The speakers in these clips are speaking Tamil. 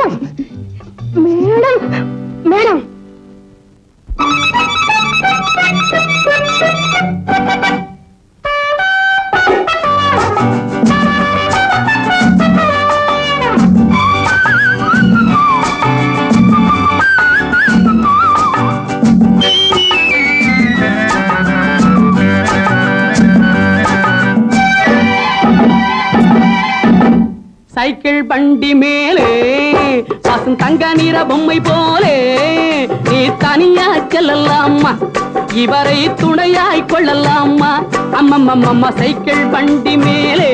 மேடம் மேடம் மேடம் சைக்கிள் வண்டி மேலே பாசும் தங்க நிற பொம்மை போலே நீ தனியா செல்லலாமா, இவரை துணையாய் கொள்ளலாமா. அம்மம்மம்மா சைக்கிள் வண்டி மேலே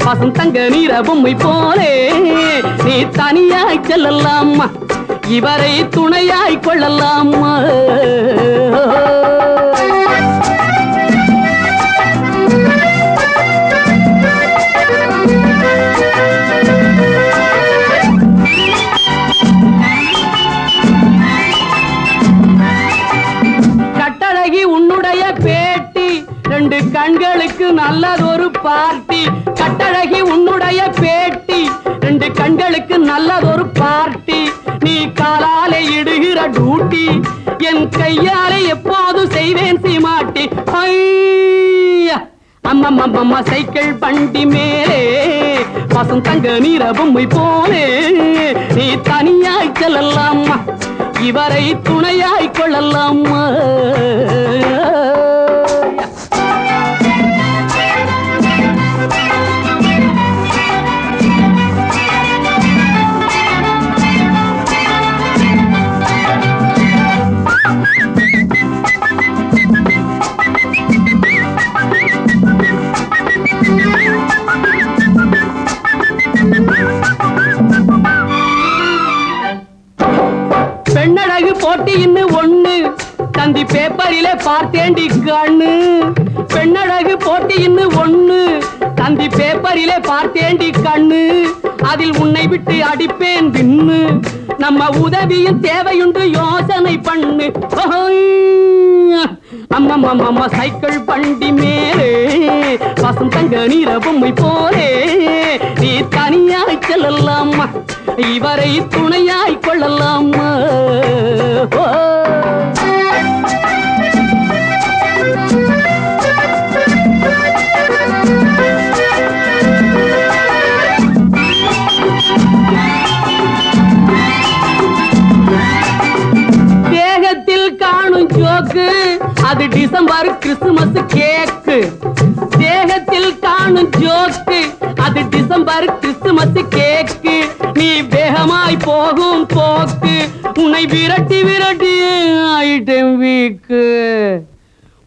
பாசும் தங்க நிற பொம்மை போலே நீ தனியாய் செல்லலாமா, இவரை துணையாய் கொள்ளலாமா. உன்னுடைய பேட்டி ரெண்டு கண்களுக்கு நல்லதொரு பார்ட்டி. கட்டழகி உன்னுடைய பேட்டி ரெண்டு கண்களுக்கு நல்லதொரு பார்ட்டி. நீ காலாலே இடுகிற டூட்டி என் கையாலே எப்போது செய்வேன் சீமாட்டி. அம்மம்மம்மா சைக்கிள் வண்டி மேலே பாசம் தங்க நீர பொம்மை போலே நீ தனியாய் செல்லலாமா, இவரை துணையாய் கொள்ளலாமா. பெண்ணழகு போட்டி இன்னும் ஒண்ணு தந்தி பேப்பரிலே பார்த்தேண்டி கண்ணு. பெண்ணழகு போட்டி இன்னும் ஒண்ணு தந்தி பேப்பரிலே பார்த்தேண்டி கண்ணு. அதில் உன்னை விட்டு அடிப்பேன் தின்னு, நம்ம உதவியும் தேவையுண்டு யோசனை பண்ணு. அம்மம்மம்மா சைக்கிள் வண்டி மேலே பாசம் தங்க நீர பொம்மை போலே நீ தனியாய் செல்லலாமா, இவரை துணையாய் கொள்ளலாமா. தேகத்தில் காணும் ஜோக்கு அது டிசம்பர் கிறிஸ்துமஸ் கேக்கு. தேகத்தில் காணும் ஜோக்கு அது டிசம்பர் கிறிஸ்துமஸ் கேக்கு. நீ வேகமாய் போகும் போக்கு உன்னை விரட்டி விரட்டி ஆயிட்டேன் வீக்கு,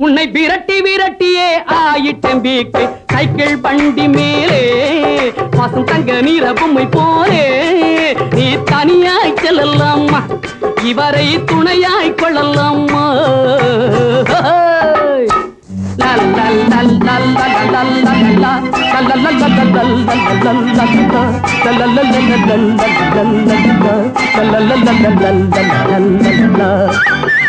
உன்னை விரட்டி விரட்டியே ஆயிட்டேன் வீக்கு. சைக்கிள் வண்டி மேலே பாசம் தங்க நீர பொம்மை போலே நீ தனியாய் செல்லலாமா, இவரை துணையாய் கொள்ளலாமா. la